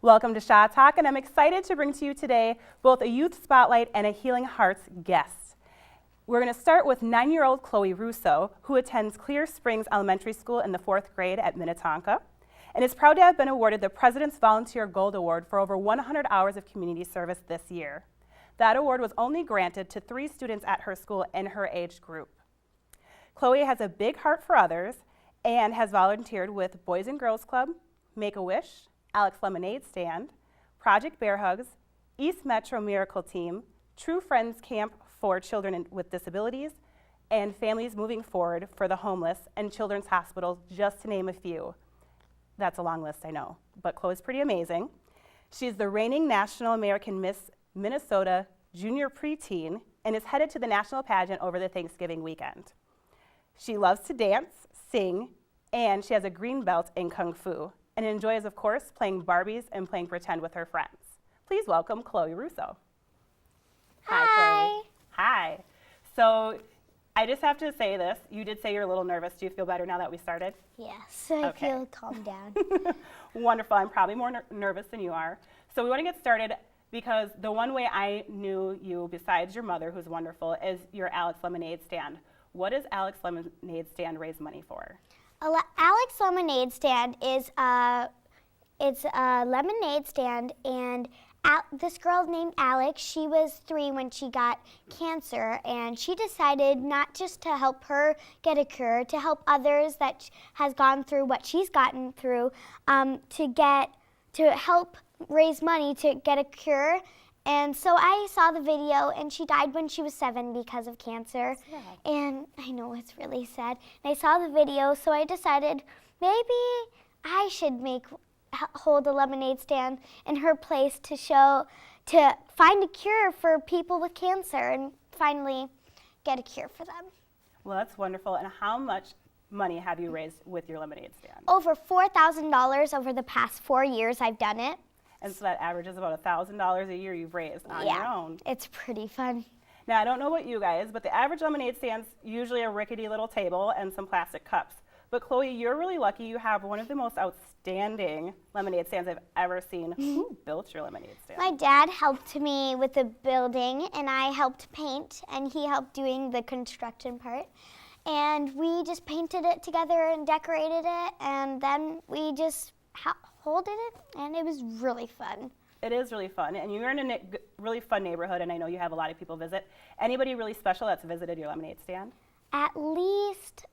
Welcome to ShawTALK, and I'm excited to bring to you today both a Youth Spotlight and a Healing Hearts guest. We're going to start with 9-year-old Chloe Russo, who attends Clear Springs Elementary School in the 4th grade at Minnetonka, and is proud to have been awarded the President's Volunteer Gold Award for over 100 hours of community service this year. That award was only granted to 3 students at her school in her age group. Chloe has a big heart for others and has volunteered with Boys and Girls Club, Make-A-Wish, Alex Lemonade Stand, Project Bear Hugs, East Metro Miracle Team, True Friends Camp for Children with Disabilities, and Families Moving Forward for the Homeless and Children's Hospitals, just to name a few. That's a long list, I know, but Chloe's pretty amazing. She's the reigning National American Miss Minnesota Junior Preteen and is headed to the national pageant over the Thanksgiving weekend. She loves to dance, sing, and she has a green belt in Kung Fu, and enjoys, of course, playing Barbies and playing pretend with her friends. Please welcome Chloe Russo. Hi. Hi, Chloe. Hi. So I just have to say this. You did say you're a little nervous. Do you feel better now that we started? Yes, I feel calmed down. Wonderful. I'm probably more nervous than you are. So we want to get started because the one way I knew you, besides your mother, who's wonderful, is your Alex Lemonade Stand. What does Alex Lemonade Stand raise money for? Alex Lemonade Stand is it's a lemonade stand, and this girl named Alex, she was 3 when she got cancer, and she decided not just to help her get a cure, to help others that has gone through what she's gotten through, to help raise money to get a cure. And so I saw the video, and she died when she was 7 because of cancer. Sad. And I know it's really sad. And I saw the video, so I decided maybe I should hold a lemonade stand in her place to find a cure for people with cancer and finally get a cure for them. Well, that's wonderful. And how much money have you raised with your lemonade stand? Over $4,000 over the past 4 years I've done it. And so that averages about $1,000 a year you've raised on your own. It's pretty fun. Now, I don't know about you guys, but the average lemonade stand's usually a rickety little table and some plastic cups. But Chloe, you're really lucky. You have one of the most outstanding lemonade stands I've ever seen. Who built your lemonade stand? My dad helped me with the building, and I helped paint, and he helped doing the construction part. And we just painted it together and decorated it, and then we just holded it, and it was really fun. It is really fun, and you're in a really fun neighborhood, and I know you have a lot of people visit. Anybody really special that's visited your lemonade stand? At least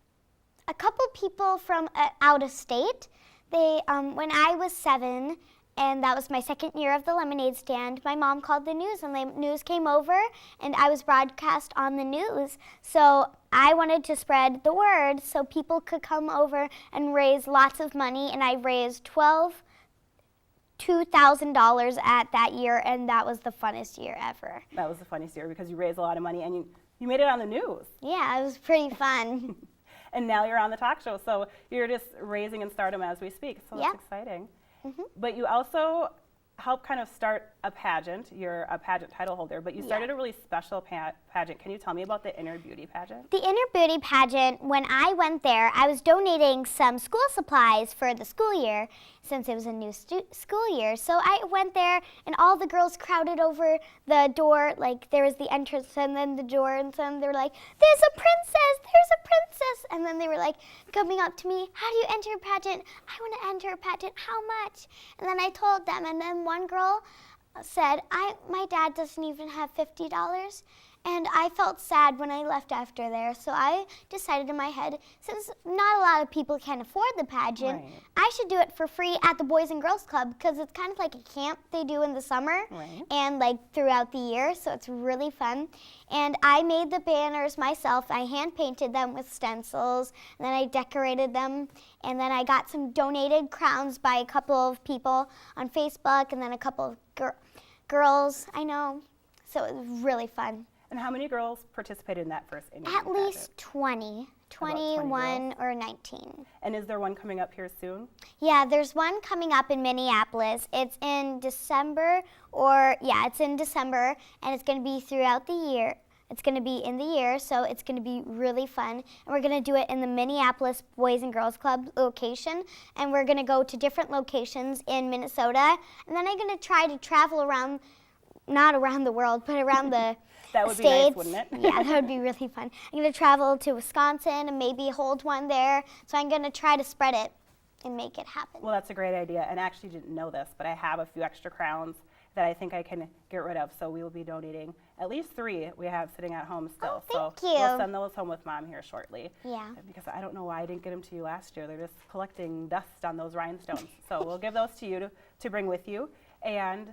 a couple people from out of state. They, when I was 7, and that was my 2nd year of the lemonade stand, my mom called the news, and the news came over, and I was broadcast on the news. So I wanted to spread the word so people could come over and raise lots of money, and I raised $2,000 at that year, and that was the funnest year ever. That was the funniest year because you raised a lot of money, and you made it on the news. Yeah, it was pretty fun. And now you're on the talk show, so you're just raising in stardom as we speak, so that's exciting. But you also helped kind of start a pageant. You're a pageant title holder, but you started a really special pageant. Can you tell me about the Inner Beauty pageant? The Inner Beauty pageant, when I went there, I was donating some school supplies for the school year, since it was a new school year. So I went there, and all the girls crowded over the door, like there was the entrance and then the door, and then they were like, "There's a princess, there's a princess!" And then they were like coming up to me, "How do you enter a pageant? I want to enter a pageant, how much?" And then I told them, and then one girl said, my dad doesn't even have $50. And I felt sad when I left after there, so I decided in my head, since not a lot of people can afford the pageant, I should do it for free at the Boys and Girls Club, because it's kind of like a camp they do in the summer and like throughout the year, so it's really fun. And I made the banners myself. I hand painted them with stencils, and then I decorated them, and then I got some donated crowns by a couple of people on Facebook, and then a couple of girls I know, so it was really fun. And how many girls participated in that first Inner At Beauty least 20, 21 girls? or 19. And is there one coming up here soon? Yeah, there's one coming up in Minneapolis. It's in December, it's in December, and it's going to be throughout the year. It's going to be in the year, so it's going to be really fun. And we're going to do it in the Minneapolis Boys and Girls Club location. And we're going to go to different locations in Minnesota. And then I'm going to try to travel around, not around the world, but around the That would States. be nice, wouldn't it? Yeah, that would be really fun. I'm going to travel to Wisconsin and maybe hold one there. So I'm going to try to spread it and make it happen. Well, that's a great idea. And I actually didn't know this, but I have a few extra crowns that I think I can get rid of. So we will be donating at least 3 we have sitting at home still. Thank so you. We'll send those home with Mom here shortly. Yeah. Because I don't know why I didn't get them to you last year. They're just collecting dust on those rhinestones. So we'll give those to you to bring with you. And,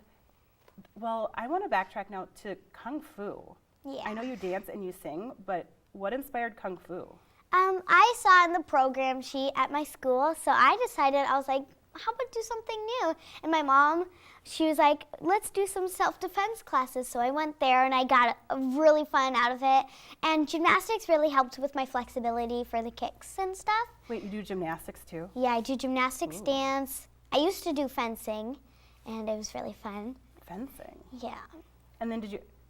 well, I want to backtrack now to Kung Fu. Yeah. I know you dance and you sing, but what inspired Kung Fu? I saw in the program sheet at my school, so I decided, I was like, how about do something new? And my mom, she was like, let's do some self-defense classes. So I went there and I got really fun out of it. And gymnastics really helped with my flexibility for the kicks and stuff. Wait, you do gymnastics too? Yeah, I do gymnastics, dance. I used to do fencing, and it was really fun. Fencing? Yeah. And then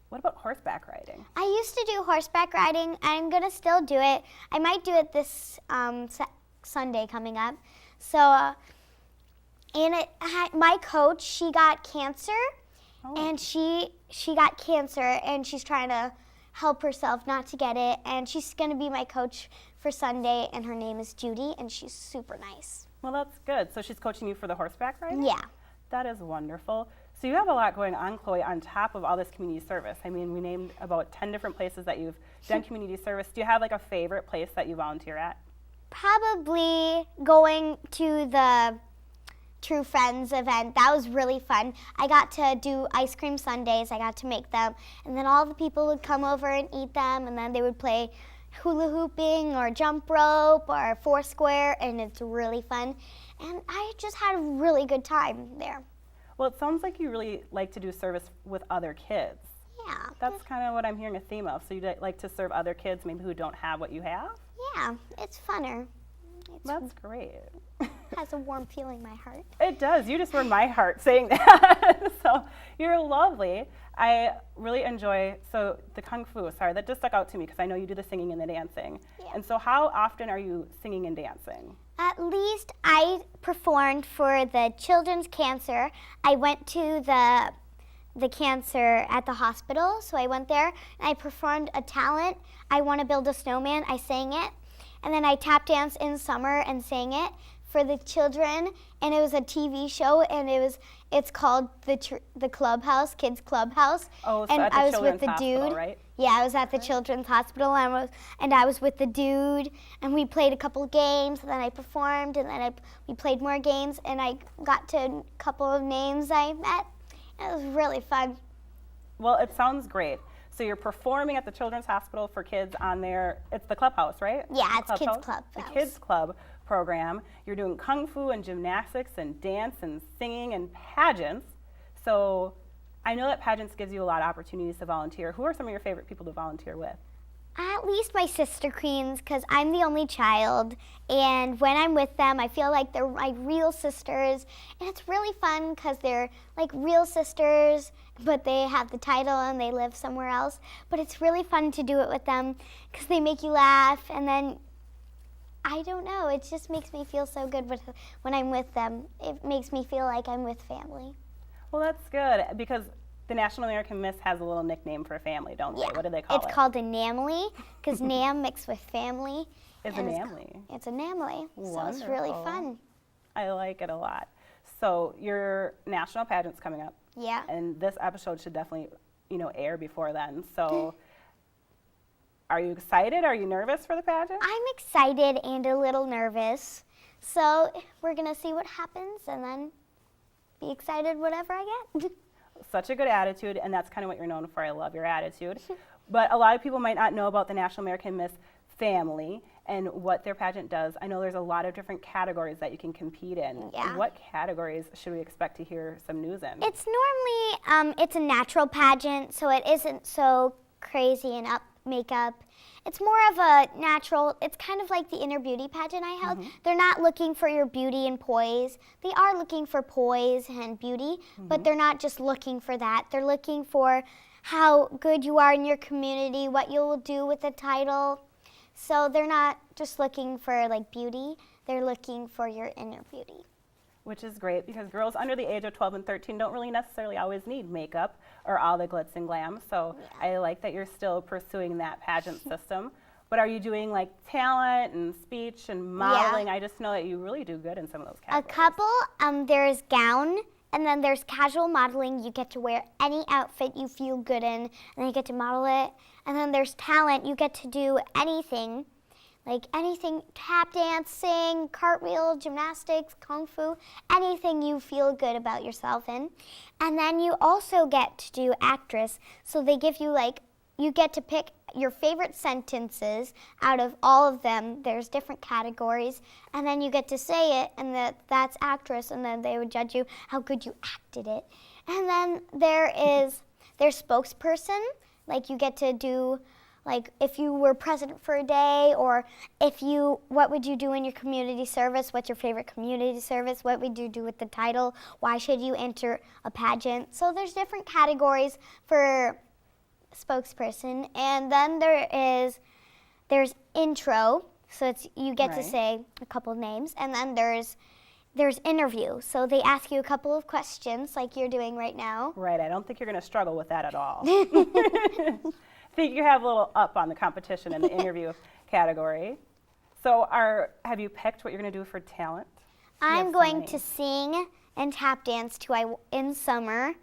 what about horseback riding? I used to do horseback riding. I'm going to still do it. I might do it this Sunday coming up. So, my coach, she got cancer, and she got cancer, and she's trying to help herself not to get it, and she's going to be my coach for Sunday, and her name is Judy, and she's super nice. Well, that's good. So she's coaching you for the horseback riding? Yeah. That is wonderful. So you have a lot going on, Chloe, on top of all this community service. I mean, we named about 10 different places that you've done community service. Do you have like a favorite place that you volunteer at? Probably going to the True Friends event. That was really fun. I got to do ice cream sundaes. I got to make them. And then all the people would come over and eat them. And then they would play hula hooping or jump rope or foursquare. And it's really fun. And I just had a really good time there. Well, it sounds like you really like to do service with other kids. Yeah. That's kind of what I'm hearing a theme of. So you like to serve other kids maybe who don't have what you have? Yeah, it's funner. That's great. Has a warm feeling in my heart. It does. You just warmed my heart saying that. So you're lovely. I really enjoy, so the Kung Fu, sorry, that just stuck out to me because I know you do the singing and the dancing. Yeah. And so how often are you singing and dancing? At least I performed for the children's cancer. I went to the cancer at the hospital, so I went there and I performed a talent. I Want to Build a Snowman. I sang it. And then I tap danced in summer and sang it for the children, and it was a TV show, and it's called the Clubhouse, Kids Clubhouse. Oh, so and at the I was Children's with the Hospital, dude. right? Yeah, I was at the Children's Hospital, and I was with the dude, and we played a couple of games, and then I performed, and then we played more games, and I got to a couple of names I met. It was really fun. Well, it sounds great. So you're performing at the Children's Hospital for kids on it's the Clubhouse, right? Yeah, it's Kids Clubhouse? Clubhouse. The Kids Club program. You're doing Kung Fu and gymnastics and dance and singing and pageants. So I know that pageants gives you a lot of opportunities to volunteer. Who are some of your favorite people to volunteer with? At least my sister queens, because I'm the only child, and when I'm with them, I feel like they're my real sisters, and it's really fun because they're like real sisters, but they have the title and they live somewhere else. But it's really fun to do it with them because they make you laugh, and then I don't know, it just makes me feel so good when I'm with them. It makes me feel like I'm with family. Well, that's good because the National American Miss has a little nickname for a family, don't they? What do they call it? It's called a namly because nam mixed with family. It's a namly. It's a namly, so it's really Wonderful. fun. I like it a lot. So your national pageant's coming up. Yeah. And this episode should definitely, air before then. So are you excited? Are you nervous for the pageant? I'm excited and a little nervous. So we're going to see what happens and then be excited whatever I get. Such a good attitude, and that's kind of what you're known for. I love your attitude. But a lot of people might not know about the National American Miss family and what their pageant does. I know there's a lot of different categories that you can compete in. Yeah. What categories should we expect to hear some news in? It's normally, it's a natural pageant, so it isn't so crazy and up makeup. It's more of a natural, it's kind of like the inner beauty pageant I held. They're not looking for your beauty and poise. They are looking for poise and beauty, but they're not just looking for that. They're looking for how good you are in your community, what you'll do with the title. So they're not just looking for like beauty, they're looking for your inner beauty. Which is great because girls under the age of 12 and 13 don't really necessarily always need makeup or all the glitz and glam. So I like that you're still pursuing that pageant system. But are you doing like talent and speech and modeling? I just know that you really do good in some of those categories. A couple, there's gown, and then there's casual modeling. You get to wear any outfit you feel good in, and then you get to model it. And then there's talent. You get to do anything. Like anything, tap dancing, cartwheel, gymnastics, kung fu, anything you feel good about yourself in. And then you also get to do actress. So they give you you get to pick your favorite sentences out of all of them. There's different categories. And then you get to say it, and that's actress, and then they would judge you how good you acted it. And then there's spokesperson. Like you get to do, like if you were president for a day, or what would you do in your community service? What's your favorite community service? What would you do with the title? Why should you enter a pageant? So there's different categories for spokesperson. And then there's intro. So you get to say a couple names. And then there's interview. So they ask you a couple of questions like you're doing right now. Right. I don't think you're going to struggle with that at all. I think you have a little up on the competition in the interview category. So have you picked what you're going to do for talent? I'm going to sing and tap dance in summer.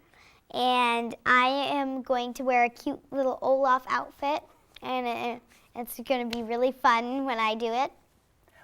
And I am going to wear a cute little Olaf outfit. And it's going to be really fun when I do it.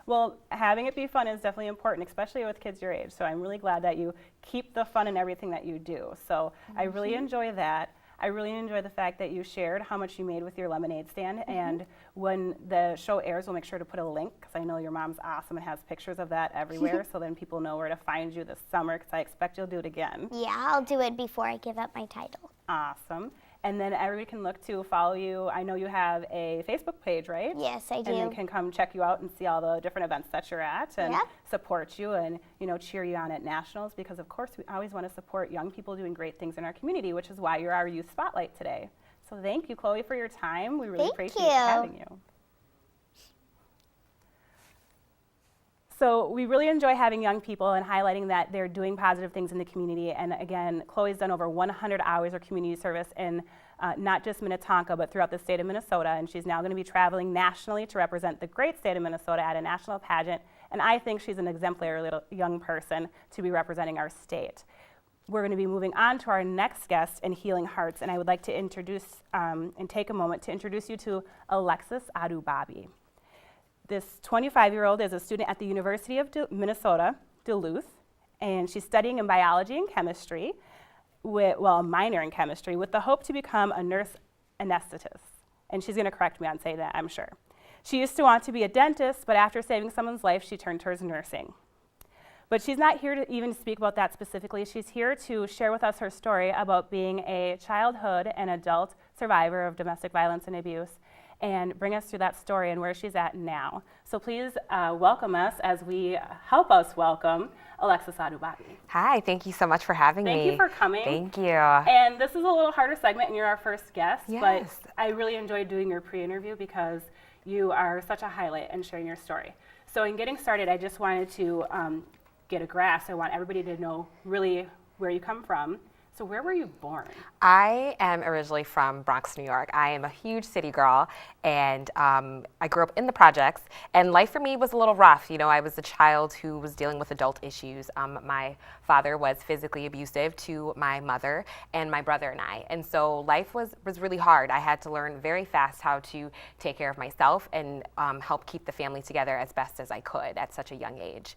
Well, having it be fun is definitely important, especially with kids your age. So I'm really glad that you keep the fun in everything that you do. So I really enjoy that. I really enjoy the fact that you shared how much you made with your lemonade stand. And when the show airs, we'll make sure to put a link, because I know your mom's awesome and has pictures of that everywhere. So then people know where to find you this summer, because I expect you'll do it again. Yeah, I'll do it before I give up my title. Awesome. And then everybody can look to follow you. I know you have a Facebook page, right? Yes, I do. And they can come check you out and see all the different events that you're at and support you and, cheer you on at nationals, because of course we always want to support young people doing great things in our community, which is why you're our Youth Spotlight today. So thank you, Chloe, for your time. We really appreciate having you. So we really enjoy having young people and highlighting that they're doing positive things in the community. And again, Chloe's done over 100 hours of community service in not just Minnetonka, but throughout the state of Minnesota. And she's now going to be traveling nationally to represent the great state of Minnesota at a national pageant. And I think she's an exemplary little young person to be representing our state. We're going to be moving on to our next guest in Healing Hearts. And I would like to introduce and take a moment to introduce you to Alexis Adu-Bobi. This 25-year-old is a student at the University of Minnesota, Duluth, and she's studying in biology and chemistry, a minor in chemistry, with the hope to become a nurse anesthetist. And she's going to correct me on saying that, I'm sure. She used to want to be a dentist, but after saving someone's life, she turned towards nursing. But she's not here to even speak about that specifically. She's here to share with us her story about being a childhood and adult survivor of domestic violence and abuse, and bring us through that story and where she's at now. So please welcome us as we help us welcome Alexis Adu-Bobi. Hi, thank you so much for having me. Thank you for coming. Thank you. And this is a little harder segment, and you're our first guest, Yes. but I really enjoyed doing your pre-interview because you are such a highlight in sharing your story. So in getting started, I just wanted to get a grasp. I want everybody to know really where you come from. So where were you born? I am originally from Bronx, New York. I am a huge city girl, and I grew up in the projects, and life for me was a little rough. I was a child who was dealing with adult issues. My father was physically abusive to my mother and my brother and I, and so life was really hard. I had to learn very fast how to take care of myself and help keep the family together as best as I could at such a young age.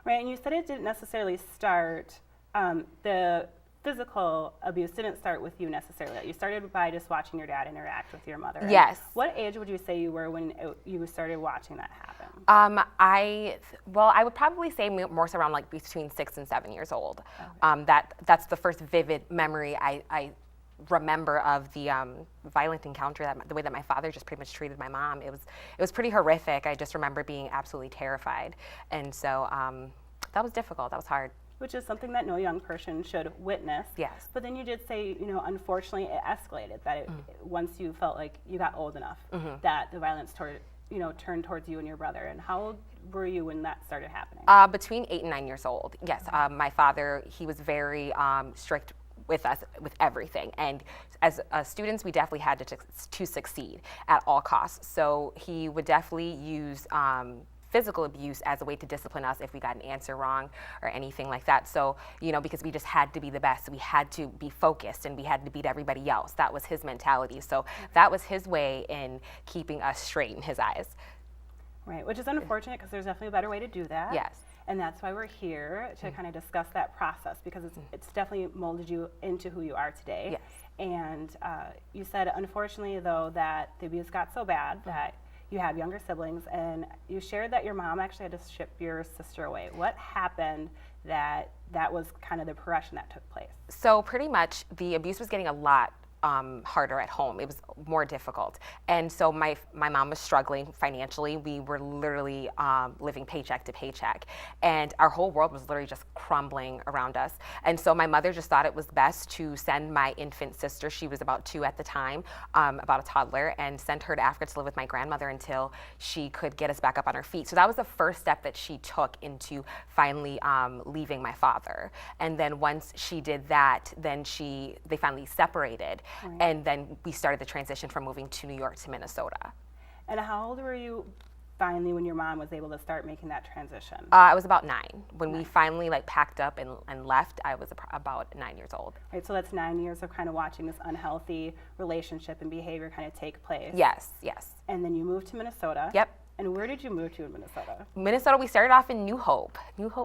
Right, and you said it didn't necessarily start, the physical abuse didn't start with you necessarily. You started by just watching your dad interact with your mother. Yes. And what age would you say you were when you started watching that happen? I would probably say more so around between 6 and 7 years old. Okay. That's the first vivid memory I remember of the violent encounter, the way that my father just pretty much treated my mom. It was pretty horrific. I just remember being absolutely terrified, and so that was difficult. That was hard. which is something that no young person should witness. Yes. But then you did say, you know, unfortunately it escalated, that once you felt like you got old enough, that the violence turned towards you and your brother. And how old were you when that started happening? Between 8 and 9 years old, yes. My father, he was very strict with us with everything, and as students we definitely had to succeed at all costs. So he would definitely use physical abuse as a way to discipline us if we got an answer wrong or anything like that. So, you know, because we just had to be the best, we had to be focused and we had to beat everybody else. That was his mentality. So that was his way in keeping us straight in his eyes. Right, which is unfortunate because there's definitely a better way to do that. Yes. And that's why we're here to kind of discuss that process, because it's definitely molded you into who you are today. Yes. And you said, unfortunately, though, that the abuse got so bad that you have younger siblings, and you shared that your mom actually had to ship your sister away. What happened that was kind of the progression that took place? So pretty much the abuse was getting a lot harder at home. It was more difficult. And so my mom was struggling financially. We were literally living paycheck to paycheck. And our whole world was literally just crumbling around us. And so my mother just thought it was best to send my infant sister, she was about 2 at the time, about a toddler, and send her to Africa to live with my grandmother until she could get us back up on her feet. So that was the first step that she took into finally leaving my father. And then once she did that, then they finally separated. Right. And then we started the transition from moving to New York to Minnesota. And how old were you finally when your mom was able to start making that transition? I was about 9. When we finally packed up and left, I was about 9 years old. Right, so that's 9 years of kind of watching this unhealthy relationship and behavior kind of take place. Yes, yes. And then you moved to Minnesota. Yep. And where did you move to in Minnesota? Minnesota, we started off in New Hope,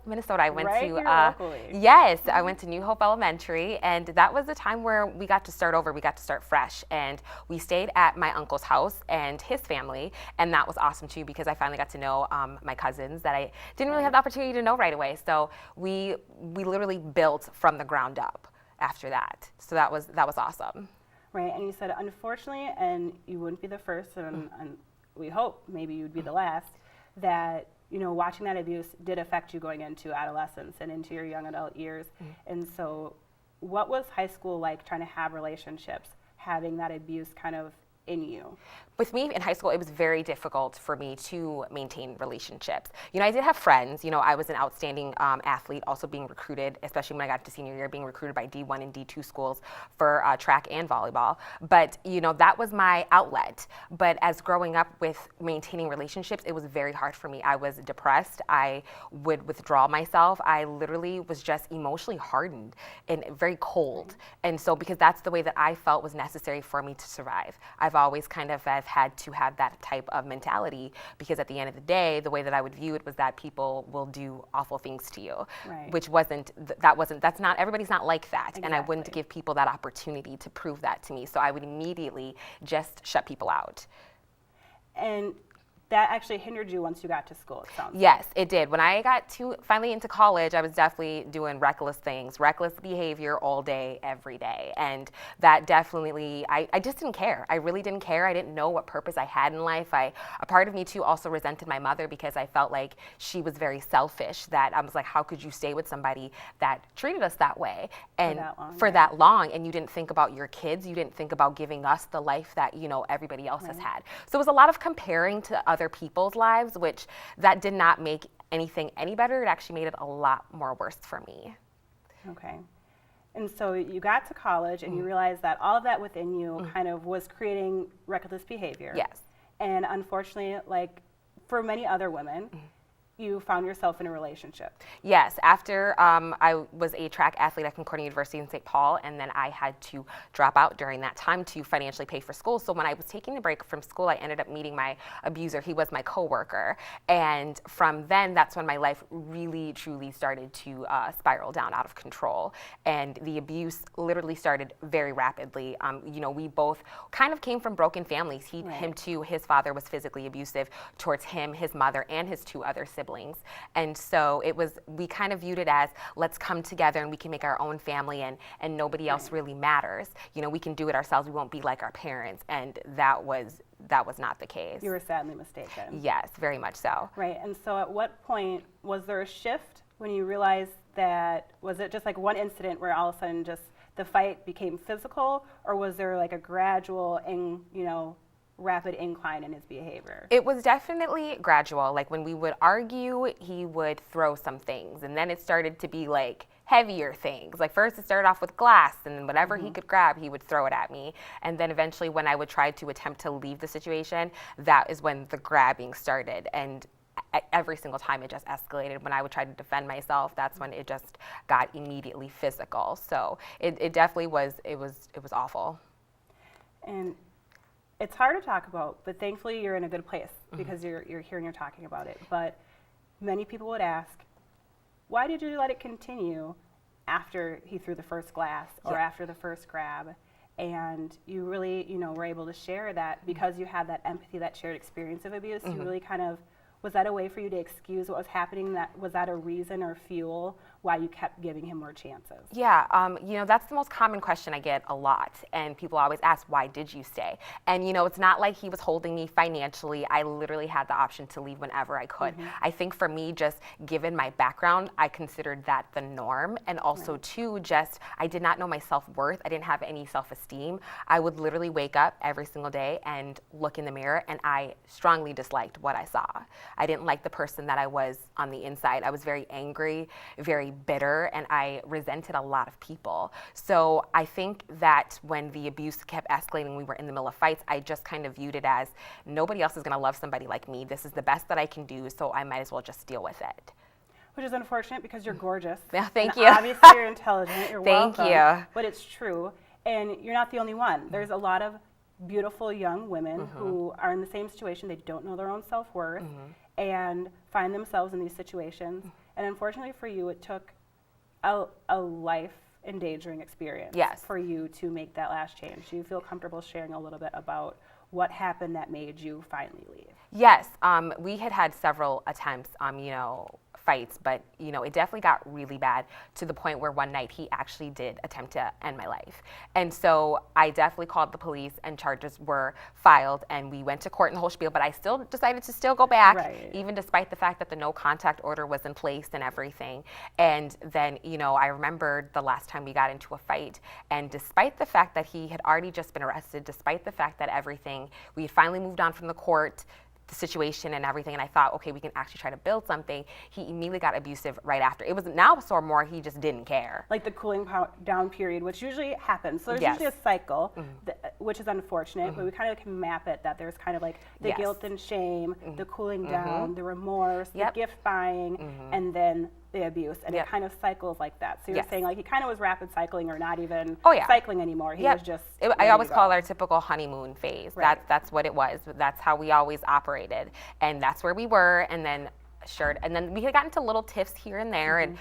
Minnesota. I went right to here locally. Yes, I went to New Hope Elementary, and that was the time where we got to start over. We got to start fresh, and we stayed at my uncle's house and his family, and that was awesome too because I finally got to know my cousins that I didn't really have the opportunity to know right away. So we literally built from the ground up after that. So that was awesome. Right, and you said unfortunately, and you wouldn't be the first, and we hope maybe you'd be the last, that, you know, watching that abuse did affect you going into adolescence and into your young adult years. And so what was high school like, trying to have relationships, having that abuse kind of in you? With me in high school, it was very difficult for me to maintain relationships. You know, I did have friends. You know, I was an outstanding athlete, also being recruited, especially when I got to senior year, being recruited by D1 and D2 schools for track and volleyball. But, you know, that was my outlet. But as growing up with maintaining relationships, it was very hard for me. I was depressed. I would withdraw myself. I literally was just emotionally hardened and very cold. And so because that's the way that I felt was necessary for me to survive. I've always kind of had to have that type of mentality because at the end of the day, the way that I would view it was that people will do awful things to you, which that's not, everybody's not like that. Exactly. And I wouldn't give people that opportunity to prove that to me. So I would immediately just shut people out. And that actually hindered you once you got to school, it sounds like. Yes, it did. When I got finally into college, I was definitely doing reckless things, reckless behavior all day, every day. And that definitely, I just didn't care. I really didn't care. I didn't know what purpose I had in life. A part of me too also resented my mother because I felt like she was very selfish, that I was like, how could you stay with somebody that treated us that way and for that long, and you didn't think about your kids, you didn't think about giving us the life that, you know, everybody else has had. So it was a lot of comparing to other people's lives, which that did not make anything any better. It actually made it a lot more worse for me. Okay. And so you got to college and you realized that all of that within you kind of was creating reckless behavior. Yes. And unfortunately, like for many other women, you found yourself in a relationship. Yes, after I was a track athlete at Concordia University in St. Paul, and then I had to drop out during that time to financially pay for school. So when I was taking a break from school, I ended up meeting my abuser. He was my coworker. And from then, that's when my life really, truly started to spiral down out of control. And the abuse literally started very rapidly. You know, we both kind of came from broken families. Him too, his father was physically abusive towards him, his mother, and his 2 other siblings. And so we kind of viewed it as, let's come together and we can make our own family and nobody else really matters. You know, we can do it ourselves. We won't be like our parents. And that was not the case. You were sadly mistaken. Yes, very much so. Right. And so at what point was there a shift when you realized that, was it just like one incident where all of a sudden just the fight became physical, or was there like a gradual and, rapid incline in his behavior? It was definitely gradual. Like when we would argue, he would throw some things, and then it started to be like heavier things. Like first it started off with glass, and then whatever he could grab, he would throw it at me. And then eventually when I would try to attempt to leave the situation, that is when the grabbing started. And every single time it just escalated. When I would try to defend myself, that's when it just got immediately physical. So it definitely was, it was awful. And it's hard to talk about, but thankfully you're in a good place because you're here and you're talking about it. But many people would ask, why did you let it continue after he threw the first glass or after the first grab? And you really, were able to share that because you had that empathy, that shared experience of abuse. You really kind of, was that a way for you to excuse what was happening? Was that a reason or fuel why you kept giving him more chances? Yeah, that's the most common question I get a lot. And people always ask, why did you stay? And, it's not like he was holding me financially. I literally had the option to leave whenever I could. I think for me, just given my background, I considered that the norm. And also, too, I did not know my self-worth. I didn't have any self-esteem. I would literally wake up every single day and look in the mirror, and I strongly disliked what I saw. I didn't like the person that I was on the inside. I was very angry, very bitter, and I resented a lot of people. So I think that when the abuse kept escalating, we were in the middle of fights, I just kind of viewed it as nobody else is going to love somebody like me. This is the best that I can do, so I might as well just deal with it. Which is unfortunate because you're gorgeous. Yeah, thank you. Obviously you're intelligent, you're Thank welcome. you. But it's true. And you're not the only one. There's a lot of beautiful young women who are in the same situation. They don't know their own self-worth and find themselves in these situations. And unfortunately for you, it took a life-endangering experience for you to make that last change. Do you feel comfortable sharing a little bit about what happened that made you finally leave? Yes, we had several attempts, fights, but it definitely got really bad to the point where one night he actually did attempt to end my life. And so I definitely called the police, and charges were filed, and we went to court and the whole spiel, but I still decided to still go back, even despite the fact that the no contact order was in place and everything. And then, I remembered the last time we got into a fight, and despite the fact that he had already just been arrested, despite the fact that we had finally moved on from the court, the situation and everything, and I thought, okay, we can actually try to build something, he immediately got abusive right after. It was now so more he just didn't care. Like the cooling down period, which usually happens. So there's usually a cycle, which is unfortunate, but we kind of can map it that there's kind of like the guilt and shame, the cooling down, the remorse, the gift buying, and then the abuse, and it kind of cycles like that. So you're saying like he kind of was rapid cycling or not even cycling anymore. He was just I always call it our typical honeymoon phase. That's what it was. That's how we always operated, and that's where we were. And then and then we had gotten into little tiffs here and there, and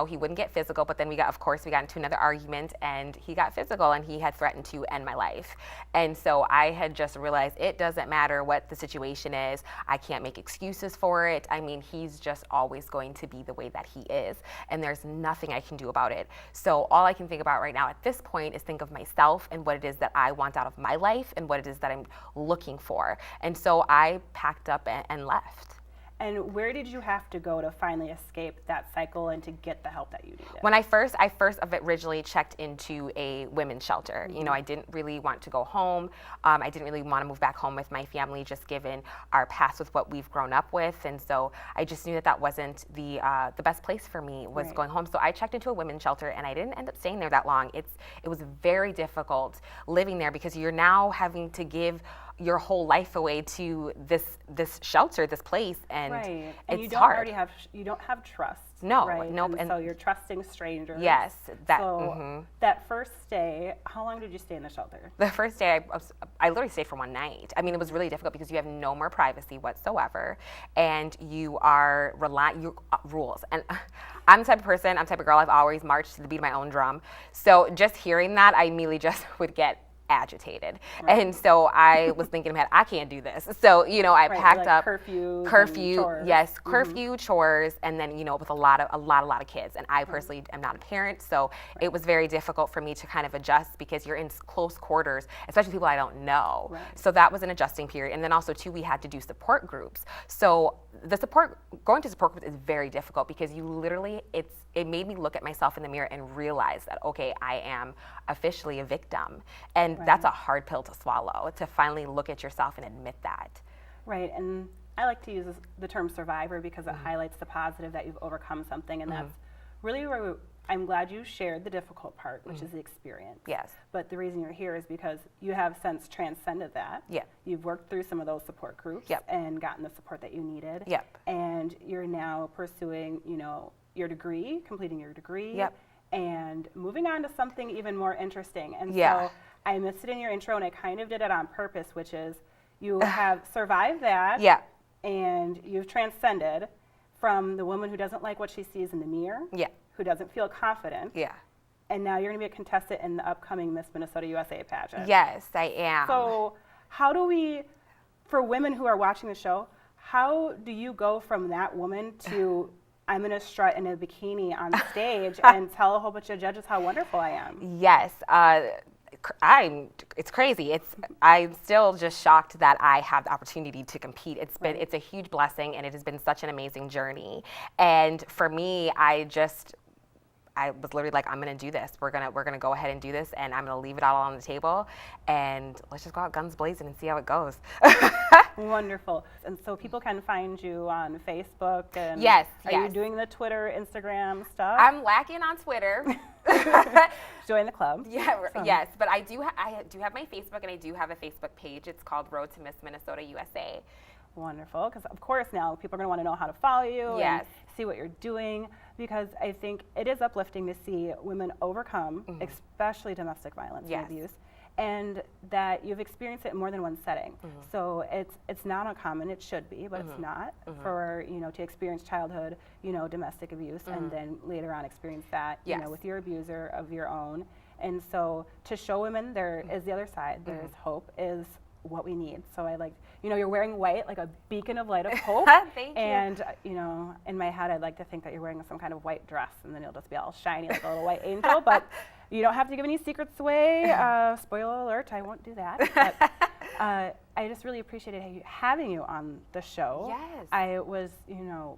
he wouldn't get physical, but then we got into another argument, and he got physical, and he had threatened to end my life. And so I had just realized it doesn't matter what the situation is. I can't make excuses for it. I mean, he's just always going to be the way that he is, and there's nothing I can do about it. So all I can think about right now at this point is think of myself and what it is that I want out of my life and what it is that I'm looking for. And so I packed up and left. And where did you have to go to finally escape that cycle and to get the help that you needed? When I first originally checked into a women's shelter. I didn't really want to go home. I didn't really want to move back home with my family, just given our past with what we've grown up with. And so I just knew that wasn't the best place for me was going home. So I checked into a women's shelter, and I didn't end up staying there that long. It was very difficult living there because you're now having to give your whole life away to this shelter, this place, and and it's you hard. You don't have trust. No, right? nope. And so you're trusting strangers. Yes, that. So that first day, how long did you stay in the shelter? The first day, I literally stayed for one night. I mean, it was really difficult because you have no more privacy whatsoever, and you are rules. And I'm the type of person, I'm the type of girl, I've always marched to the beat of my own drum. So just hearing that, I immediately just would get agitated. And so I was thinking in my head, I can't do this. So, I packed up curfew, chores. Yes, curfew, chores, and then, with a lot of kids. And I personally am not a parent, so it was very difficult for me to kind of adjust because you're in close quarters, especially people I don't know. So that was an adjusting period. And then also too, we had to do support groups. So going to support groups is very difficult because you literally, it made me look at myself in the mirror and realize that, okay, I am officially a victim. And that's a hard pill to swallow, to finally look at yourself and admit that. Right, and I like to use the term survivor because it highlights the positive that you've overcome something, and that's really where I'm glad you shared the difficult part, which is the experience. Yes. But the reason you're here is because you have since transcended that. Yeah. You've worked through some of those support groups and gotten the support that you needed. Yep. And you're now pursuing, your degree, completing your degree. Yep. And moving on to something even more interesting. And Yeah. so I missed it in your intro, and I kind of did it on purpose, which is you have survived that. Yeah. And you've transcended from the woman who doesn't like what she sees in the mirror. Yeah. Who doesn't feel confident. Yeah. And now you're going to be a contestant in the upcoming Miss Minnesota USA pageant. Yes, I am. So how do we, for women who are watching the show, how do you go from that woman to I'm going to strut in a bikini on stage and tell a whole bunch of judges how wonderful I am? Yes. It's crazy. I'm still just shocked that I have the opportunity to compete. It's a huge blessing, and it has been such an amazing journey. And for me, I was literally like, I'm gonna do this. We're gonna go ahead and do this, and I'm gonna leave it all on the table, and let's just go out guns blazing and see how it goes. Wonderful. And so people can find you on Facebook. And Yes. Are you doing the Twitter, Instagram stuff? I'm lacking on Twitter. Join the club. Yeah. Yes, but I do have my Facebook, and I do have a Facebook page. It's called Road to Miss Minnesota USA. Wonderful, because of course now people are going to want to know how to follow you Yes. and see what you're doing, because I think it is uplifting to see women overcome, especially domestic violence and abuse, and that you've experienced it in more than one setting. So it's not uncommon. It should be, but it's not for to experience childhood, domestic abuse, and then later on experience that with your abuser of your own. And so to show women there is the other side. There's hope is what we need. So I like, you're wearing white, like a beacon of light of hope. Thank you. And, in my head, I'd like to think that you're wearing some kind of white dress, and then you'll just be all shiny like a little white angel. But you don't have to give any secrets away. Spoiler alert, I won't do that. But, I just really appreciated having you on the show. Yes. I was,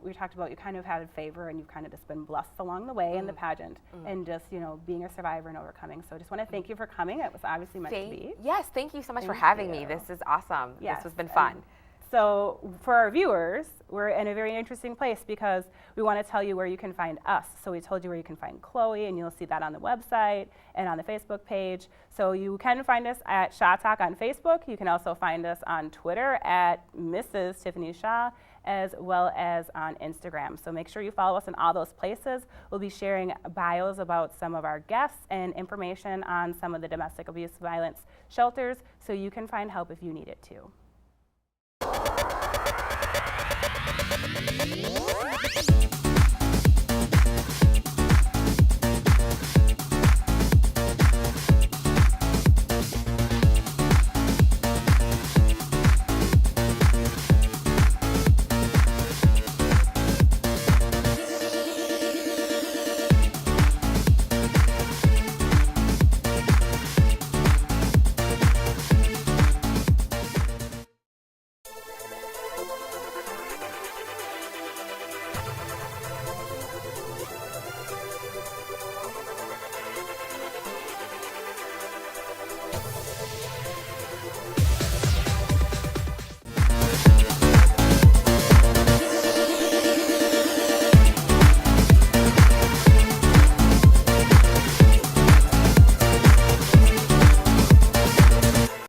we talked about you kind of had a favor, and you've kind of just been blessed along the way in the pageant, and just, being a survivor and overcoming. So I just want to thank you for coming. It was obviously meant to be. Yes, thank you so much for having me. This is awesome. Yes. This has been fun. So for our viewers, we're in a very interesting place because we want to tell you where you can find us. So we told you where you can find Chloe, and you'll see that on the website and on the Facebook page. So you can find us at ShawTALK on Facebook. You can also find us on Twitter at Mrs. Tiffany Shaw, as well as on Instagram. So make sure you follow us in all those places. We'll be sharing bios about some of our guests and information on some of the domestic abuse violence shelters, so you can find help if you need it too.